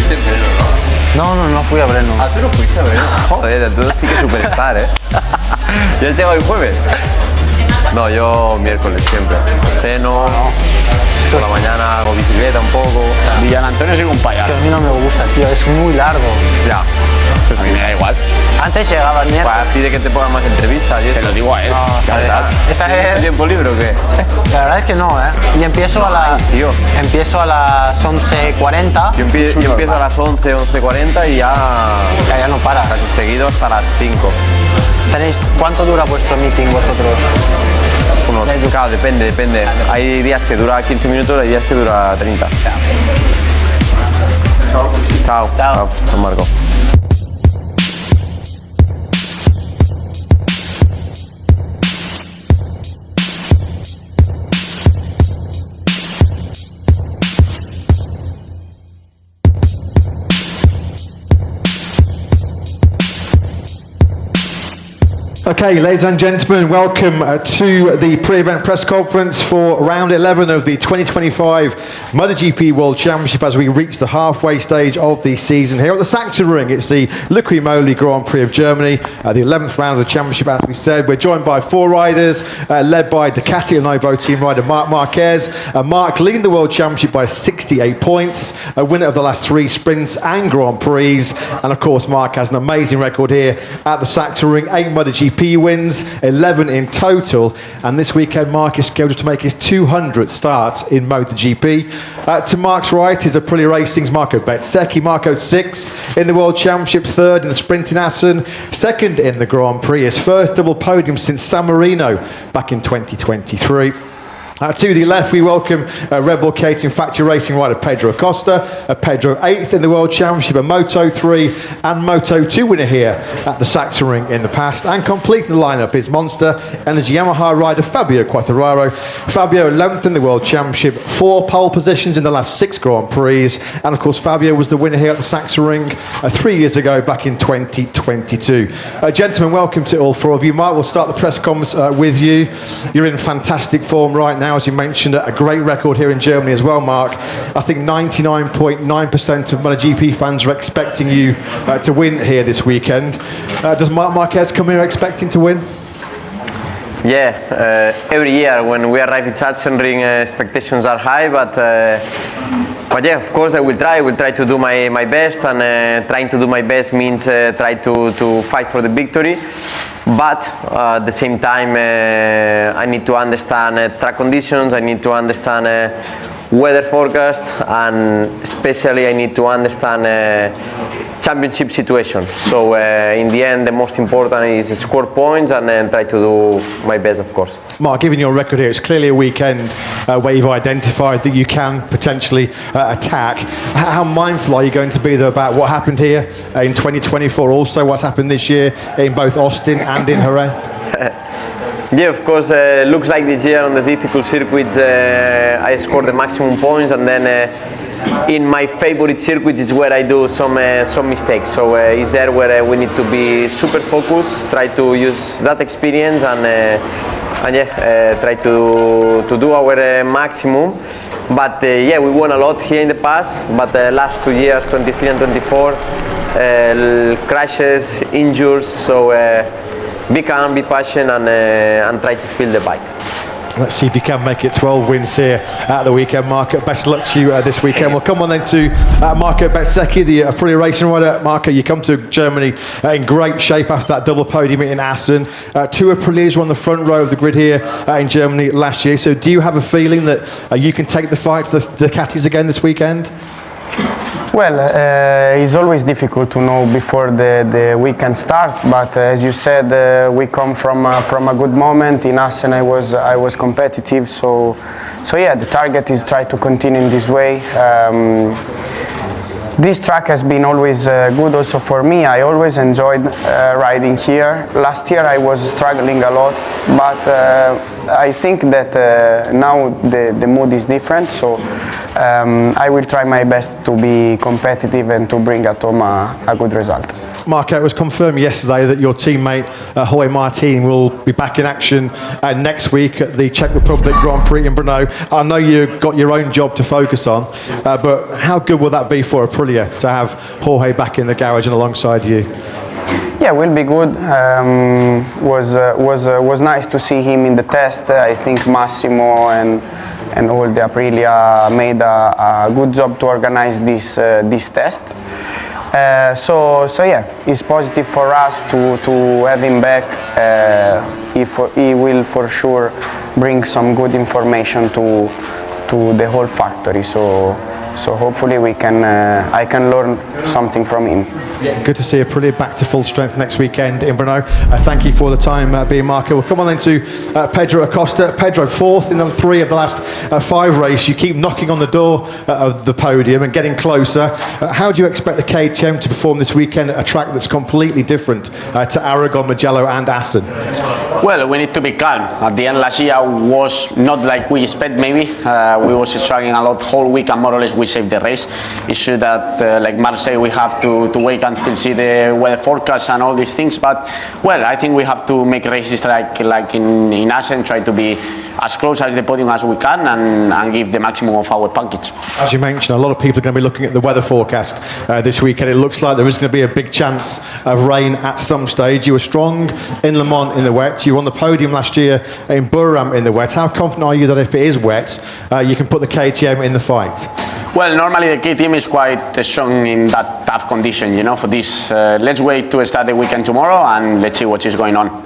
fuiste en Breno, ¿no? No fui a Breno. Ah, tú no fuiste a Breno. Joder, entonces sí que superstar, ¿eh? ¿Ya has llegado el jueves? No, yo miércoles siempre. Ceno, por la mañana hago bicicleta un poco. Villan Antonio es un payaso. Que a mí no me gusta, tío, es muy largo. Ya, A mí me da igual. Antes llegaba el miércoles. pues pide que te pongan más entrevistas. Te lo digo a él. No, Ya está. ¿Tienes tiempo libre o qué? La verdad es que no, ¿eh? Y empiezo tío. Empiezo a las 11:40. Yo empiezo a las 11, 11:40 y ya Ya no paras. casi seguido hasta las 5. ¿Cuánto dura vuestro meeting vosotros? Claro, depende. Hay días que dura 15 minutos, hay días que dura 30. Chao. Chao, Marco. Okay, ladies and gentlemen, welcome to the pre-event press conference for round 11 of the 2025 Motogp World Championship as we reach the halfway stage of the season here at the Sachsenring. It's the Liqui Moly Grand Prix of Germany, the 11th round of the championship, as we said. We're joined by 4 riders, led by Ducati and Indo team rider Marc Marquez. Marc leading the World Championship by 68 points, a winner of the last 3 sprints and Grand Prix. And of course, Marc has an amazing record here at the Sachsenring, 8 Motogp wins, 11 in total, and this weekend Marc is scheduled to make his 200th start in MotoGP. To Marc's right is Aprilia Racing's Marco Bezzecchi. Marco 6th in the World Championship, 3rd in the sprint in Assen, 2nd in the Grand Prix, his first double podium since San Marino back in 2023. To the left, we welcome Red Bull Catering Factory Racing rider Pedro Acosta. Pedro 8th in the World Championship, a Moto 3 and Moto 2 winner here at the Sachsenring in the past. And completing the lineup is Monster Energy Yamaha rider Fabio Quartararo. Fabio 11th in the World Championship, 4 pole positions in the last 6 Grand Prix. And of course, Fabio was the winner here at the Sachsenring 3 years ago, back in 2022. Gentlemen, welcome to all 4 of you. Marc, we'll start the press conference with you. You're in fantastic form right now. As you mentioned, a great record here in Germany as well, Marc. I think 99.9% of MotoGP fans are expecting you to win here this weekend. Does Marc Marquez come here expecting to win? Yeah, every year when we arrive at Sachsenring, expectations are high, but yeah, of course I will try. I will try to do my best, and trying to do my best means try to fight for the victory. But at the same time, I need to understand track conditions, I need to understand weather forecast, and especially I need to understand championship situation. So in the end, the most important is score points and then try to do my best, of course. Marc, given your record here, it's clearly a weekend where you've identified that you can potentially attack. How mindful are you going to be though about what happened here in 2024, also what's happened this year in both Austin and in Jerez? Yeah, of course, looks like this year on the difficult circuits I scored the maximum points, and then in my favorite circuits is where I do some mistakes. So it's there where we need to be super focused, try to use that experience, and yeah, try to do our maximum. But yeah, we won a lot here in the past, but the last 2 years, 23 and 24, crashes, injuries, so be calm, be patient, and try to feel the bike. Let's see if you can make it 12 wins here at the weekend, Marco. Best of luck to you this weekend. We'll come on then to Marco Bezzecchi, the Aprilia Racing rider. Marco, you come to Germany in great shape after that double podium in Assen. 2 Aprilias were on the front row of the grid here in Germany last year. So do you have a feeling that you can take the fight to the Ducatis again this weekend? Well, it's always difficult to know before the weekend start, but as you said, we come from a good moment. In Assen I was competitive, so yeah, the target is try to continue in this way. This track has been always good also for me. I always enjoyed riding here. Last year I was struggling a lot, but I think that now the mood is different, so I will try my best to be competitive and to bring at home a good result. Marco, it was confirmed yesterday that your teammate Jorge Martin will be back in action next week at the Czech Republic Grand Prix in Brno. I know you've got your own job to focus on, but how good will that be for Aprilia to have Jorge back in the garage and alongside you? Yeah, will be good. Was nice to see him in the test. I think Massimo and all the Aprilia made a good job to organize this test. So yeah, it's positive for us to have him back. He will for sure bring some good information to the whole factory. So hopefully I can learn something from him. Yeah, good to see Aprilia back to full strength next weekend in Brno. Thank you for the time being Marco. We'll come on then to Pedro Acosta. Pedro, fourth in the 3 of the last 5 races. You keep knocking on the door of the podium and getting closer. How do you expect the KTM to perform this weekend at a track that's completely different to Aragon, Mugello and Assen? Well, we need to be calm. At the end last year was not like we expect maybe. We was struggling a lot whole week and more or less we saved the race. It's true that like Marc said, we have to wait until see the weather forecast and all these things, but well, I think we have to make races like in Assen, try to be as close as the podium as we can and give the maximum of our package. As you mentioned, a lot of people are going to be looking at the weather forecast this weekend. It looks like there is going to be a big chance of rain at some stage. You were strong in Le Mans in the wet. You were on the podium last year in Burram in the wet. How confident are you that if it is wet, you can put the KTM in the fight? Well, normally the KTM is quite strong in that tough condition, you know, for this. Let's wait to start the weekend tomorrow and let's see what is going on.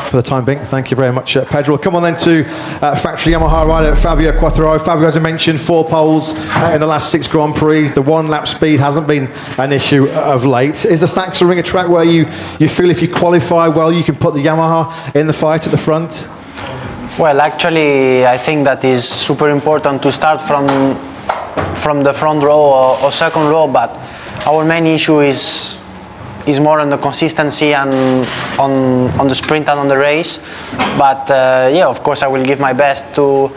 For the time being, thank you very much, Pedro. We'll come on then to factory Yamaha rider Fabio Quartararo. Fabio, as I mentioned, 4 poles in the last 6 Grand Prix. The 1-lap speed hasn't been an issue of late. Is the Sachsenring a track where you feel if you qualify well, you can put the Yamaha in the fight at the front? Well, actually, I think that is super important to start from the front row or second row, but our main issue is more on the consistency and on the sprint and on the race. But yeah, of course I will give my best to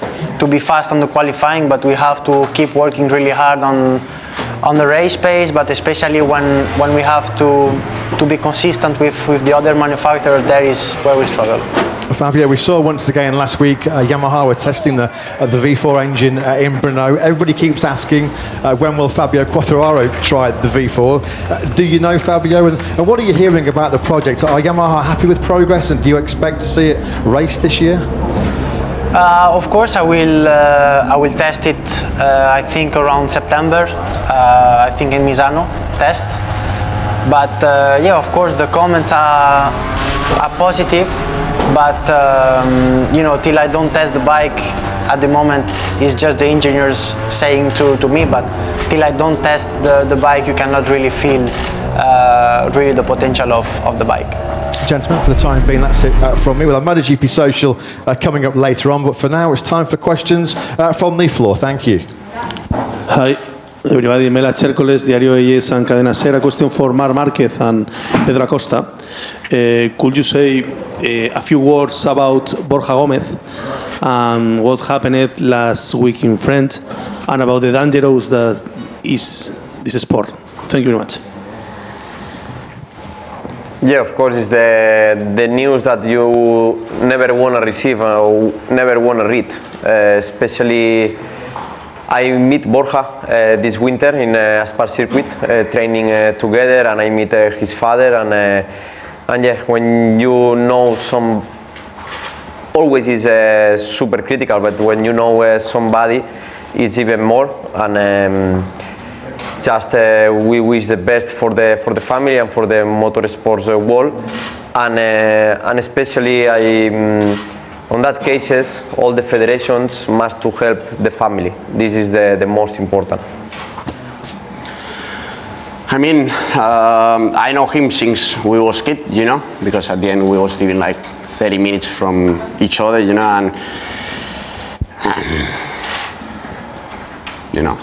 be fast on the qualifying, but we have to keep working really hard on the race pace, but especially when we have to be consistent with the other manufacturers, there is where we struggle. Fabio, we saw once again last week Yamaha were testing the V4 engine in Brno. Everybody keeps asking when will Fabio Quartararo try the V4. Do you know, Fabio, and what are you hearing about the project? Are Yamaha happy with progress and do you expect to see it race this year? Of course I will test it I think around September, I think in Misano test. But yeah, of course the comments are positive, but you know, till I don't test the bike at the moment, it's just the engineers saying to me, but till I don't test the bike, you cannot really feel really the potential of the bike. Gentlemen, for the time being, that's it from me. We'll have Motogp Social coming up later on, but for now it's time for questions from the floor. Thank you. Hi. Everybody, Mela Chercoles, Diario ES and Cadena Ser. A question for Marc Marquez and Pedro Acosta. Could you say a few words about Borja Gómez and what happened last week in France and about the dangerous that is this sport? Thank you very much. Yeah, of course, it's the news that you never want to receive or never want to read, especially. I meet Borja this winter in Aspar circuit, training together, and I meet his father, and yeah, when you know always is super critical, but when you know somebody, it's even more, and just we wish the best for the family and for the motorsports world, and especially on that cases, all the federations must to help the family. This is the most important. I mean, I know him since we was kid, you know, because at the end we was living like 30 minutes from each other, you know, and you know,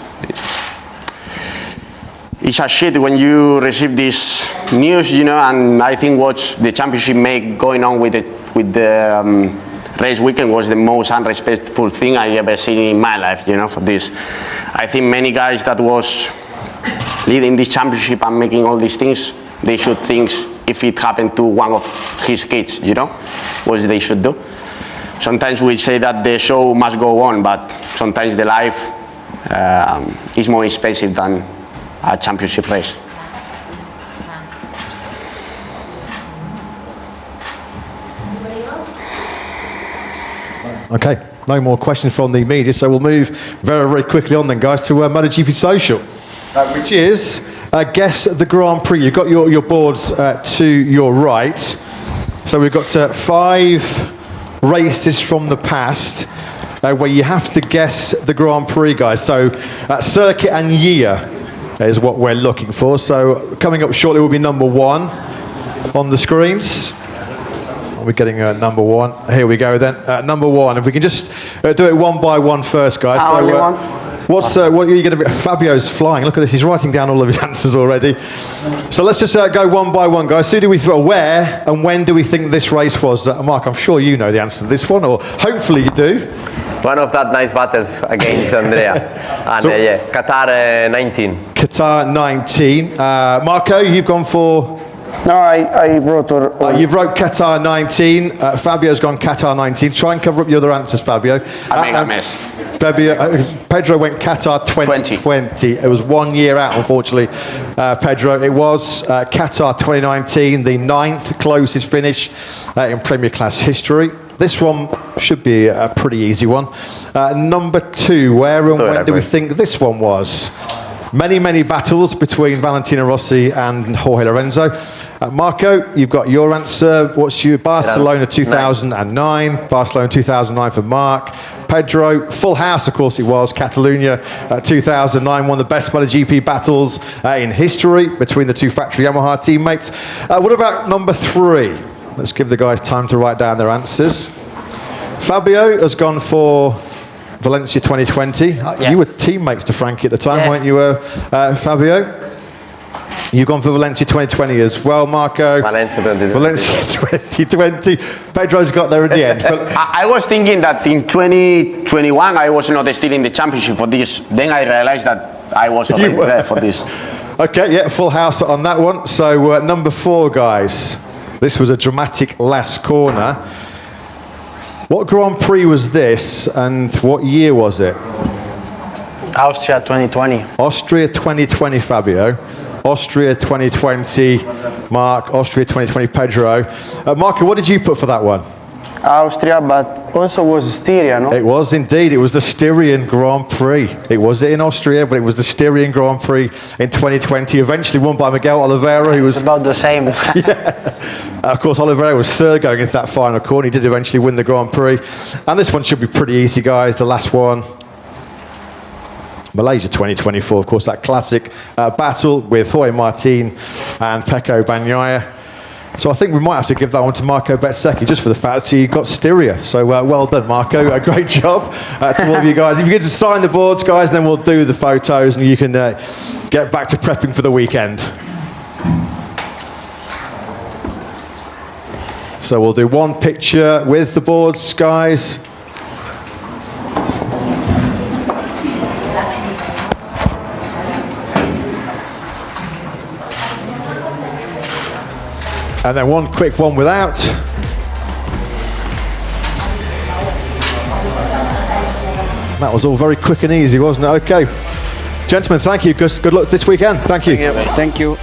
it's a shit when you receive this news, you know, and I think what the championship make going on with the race weekend was the most unrespectful thing I ever seen in my life, you know, for this. I think many guys that was leading this championship and making all these things they should think if it happened to one of his kids, you know, what they should do. Sometimes we say that the show must go on, but sometimes the life is more expensive than a championship race. Okay, no more questions from the media, so we'll move very, very quickly on then, guys, to Motogp Social, which is Guess the Grand Prix. You've got your boards to your right. So we've got 5 races from the past where you have to guess the Grand Prix, guys. So circuit and year is what we're looking for. So coming up shortly will be number 1 on the screens. We're getting number 1. Here we go then. Number 1. If we can just do it one by one first, guys. Only one. What are you going to be? Fabio's flying. Look at this. He's writing down all of his answers already. So let's just go one by one, guys. Who do we where and when do we think this race was? Mark, I'm sure you know the answer to this one, or hopefully you do. One of that nice battles against Andrea. And So- yeah, Qatar 19. Qatar 19. Marco, you've gone for... No, I wrote you've wrote Qatar 19. Fabio's gone Qatar 19. Try and cover up your other answers, Fabio. I make a mess. Pedro went Qatar 2020. It was 1 year out, unfortunately, Pedro. It was Qatar 2019, the 9th closest finish in Premier Class history. This one should be a pretty easy one. Number 2, where and when do we think this one was? Many, many battles between Valentino Rossi and Jorge Lorenzo. Marco, you've got your answer. What's your Barcelona 2009? Barcelona 2009 for Mark. Pedro, full house, of course it was. Catalunya 2009, one of the best Motogp battles in history between the 2 factory Yamaha teammates. What about number 3? Let's give the guys time to write down their answers. Fabio has gone for Valencia 2020. You were teammates to Frankie at the time, weren't you, Fabio? You've gone for Valencia 2020 as well, Marco. Valencia 2020. Valencia 2020. Pedro's got there at the end. But I was thinking that in 2021 I was not still in the championship for this. Then I realized that I was already there for this. okay, yeah, full house on that one. So number 4, guys. This was a dramatic last corner. What Grand Prix was this, and what year was it? Austria 2020. Austria 2020, Fabio. Austria 2020, Mark. Austria 2020, Pedro. Marco, what did you put for that one? Austria, but also was Styria, no? It was indeed. It was the Styrian Grand Prix. It was in Austria, but it was the Styrian Grand Prix in 2020, eventually won by Miguel Oliveira, who was... It's about the same. Of course, Oliveira was 3rd going into that final corner. He did eventually win the Grand Prix. And this one should be pretty easy, guys. The last one. Malaysia 2024, of course, that classic battle with Jorge Martin and Pecco Bagnaia. So I think we might have to give that one to Marco Bezzecchi just for the fact that he got Styria. So well done, Marco. A great job to all of you guys. If you could just sign the boards, guys, then we'll do the photos and you can get back to prepping for the weekend. So we'll do one picture with the boards, guys. And then one quick one without. That was all very quick and easy, wasn't it? Okay. Gentlemen, thank you. Good luck this weekend. Thank you. Thank you.